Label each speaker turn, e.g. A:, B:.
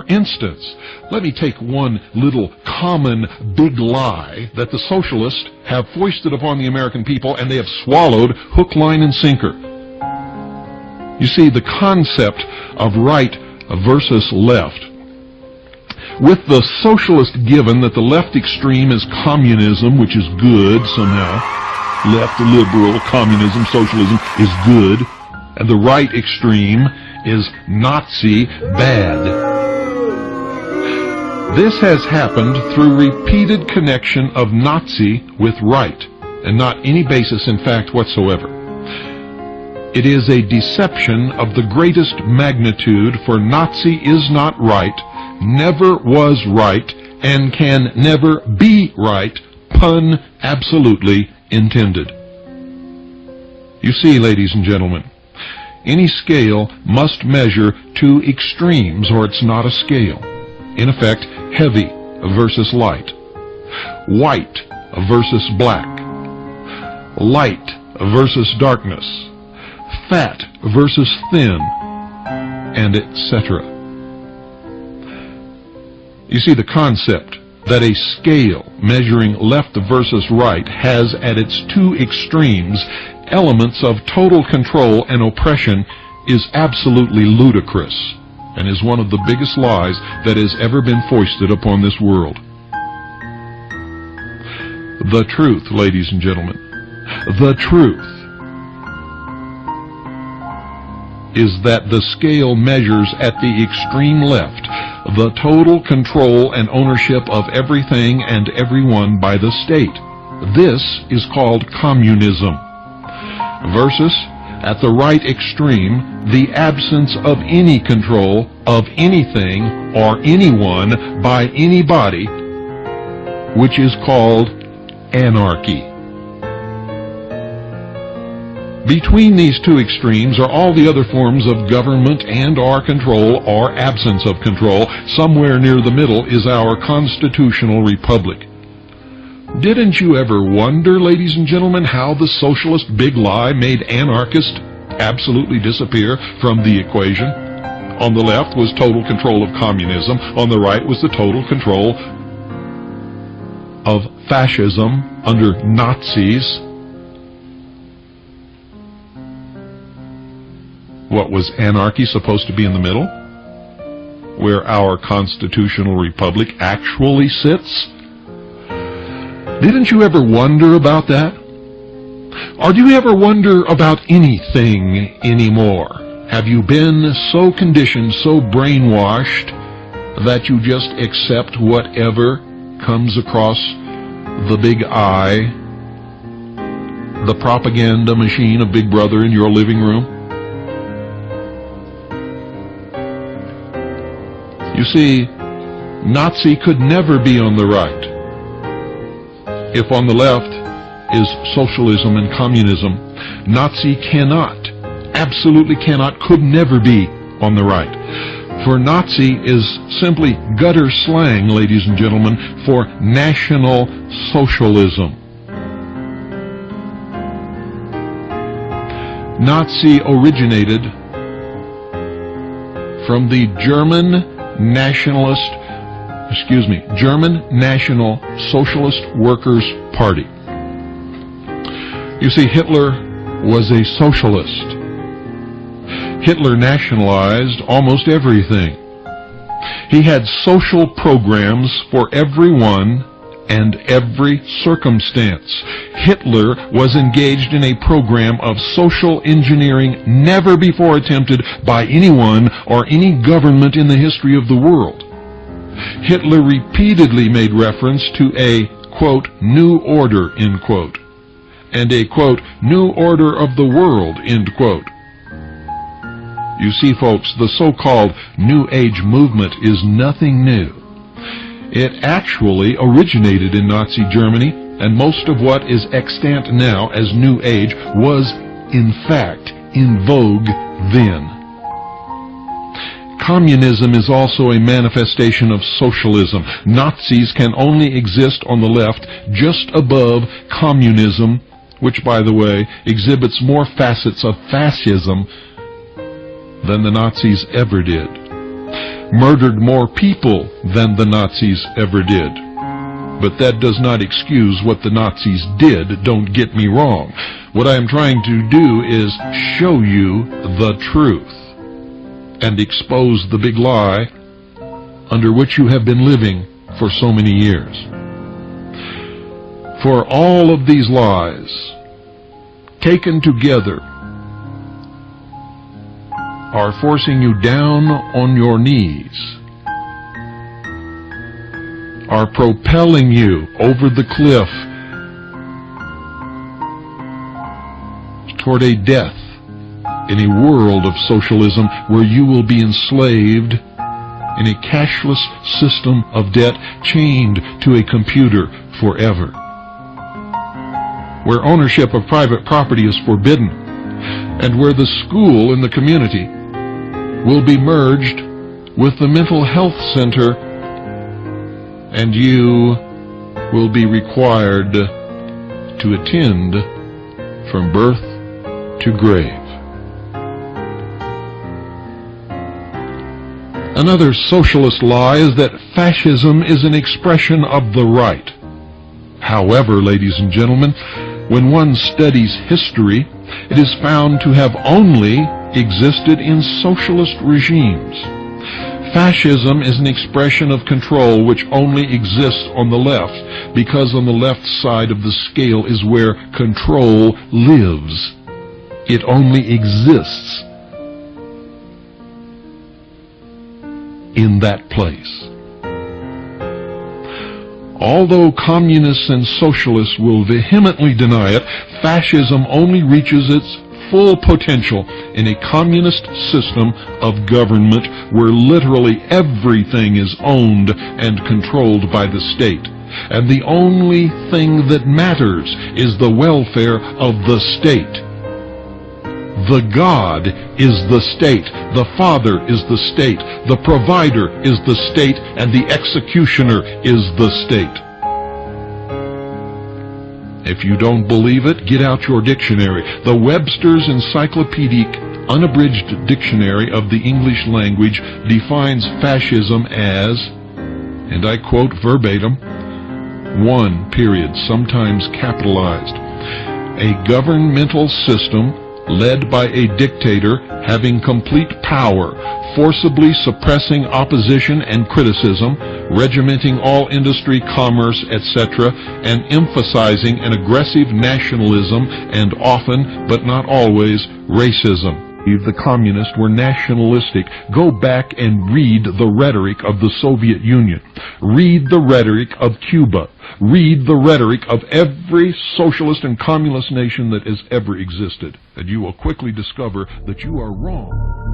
A: instance, let me take one little common big lie that the socialists have foisted upon the American people, and they have swallowed hook, line, and sinker. You see, the concept of right versus left. With the socialist given that the left extreme is communism, which is good somehow, left, liberal, communism, socialism is good, and the right extreme is Nazi, bad. This has happened through repeated connection of Nazi with right, and not any basis in fact whatsoever. It is a deception of the greatest magnitude, for Nazi is not right, never was right, and can never be right, pun absolutely intended. You see, ladies and gentlemen, any scale must measure two extremes, or it's not a scale. In effect, heavy versus light, white versus black, light versus darkness, fat versus thin, and etc. You see, the concept that a scale measuring left versus right has at its two extremes elements of total control and oppression is absolutely ludicrous, and is one of the biggest lies that has ever been foisted upon this world. The truth, ladies and gentlemen, the truth is that the scale measures at the extreme left the total control and ownership of everything and everyone by the state. This is called communism. Versus, at the right extreme, the absence of any control of anything or anyone by anybody, which is called anarchy. Between these two extremes are all the other forms of government and or control or absence of control. Somewhere near the middle is our constitutional republic. Didn't you ever wonder, ladies and gentlemen, how the socialist big lie made anarchists absolutely disappear from the equation? On the left was total control of communism. On the right was the total control of fascism under Nazis. What, was anarchy supposed to be in the middle, where our constitutional republic actually sits? Didn't you ever wonder about that? Or do you ever wonder about anything anymore? Have you been so conditioned, so brainwashed, that you just accept whatever comes across the big eye, the propaganda machine of Big Brother in your living room? You see, Nazi could never be on the right. If on the left is socialism and communism, Nazi cannot, absolutely cannot, could never be on the right. For Nazi is simply gutter slang, ladies and gentlemen, for National Socialism. Nazi originated from the German National Socialist Workers' Party. You see, Hitler was a socialist. Hitler nationalized almost everything. He had social programs for everyone and every circumstance. Hitler was engaged in a program of social engineering never before attempted by anyone or any government in the history of the world. Hitler repeatedly made reference to a, quote, new order, end quote, and a, quote, new order of the world, end quote. You see, folks, the so-called New Age movement is nothing new. It actually originated in Nazi Germany, and most of what is extant now as New Age was, in fact, in vogue then. Communism is also a manifestation of socialism. Nazis can only exist on the left just above communism, which, by the way, exhibits more facets of fascism than the Nazis ever did. murdered more people than the Nazis ever did. But that does not excuse what the Nazis did, don't get me wrong. What I am trying to do is show you the truth and expose the big lie under which you have been living for so many years. For all of these lies, taken together, are forcing you down on your knees, are propelling you over the cliff toward a death in a world of socialism where you will be enslaved in a cashless system of debt, chained to a computer forever, where ownership of private property is forbidden, and where the school in the community will be merged with the mental health center, and you will be required to attend from birth to grave. Another socialist lie is that fascism is an expression of the right. However, ladies and gentlemen, when one studies history, it is found to have only existed in socialist regimes. Fascism is an expression of control which only exists on the left, because on the left side of the scale is where control lives. It only exists in that place. Although communists and socialists will vehemently deny it, fascism only reaches its full potential in a communist system of government where literally everything is owned and controlled by the state. And the only thing that matters is the welfare of the state. The God is the state, the Father is the state, the provider is the state, and the executioner is the state. If you don't believe it, get out your dictionary. The Webster's Encyclopedic Unabridged Dictionary of the English Language defines fascism as, and I quote verbatim, one period, sometimes capitalized, a governmental system led by a dictator having complete power, forcibly suppressing opposition and criticism, regimenting all industry, commerce, etc., and emphasizing an aggressive nationalism and often, but not always, racism. The communists were nationalistic. Go back and read the rhetoric of the Soviet Union. Read the rhetoric of Cuba. Read the rhetoric of every socialist and communist nation that has ever existed, and you will quickly discover that you are wrong.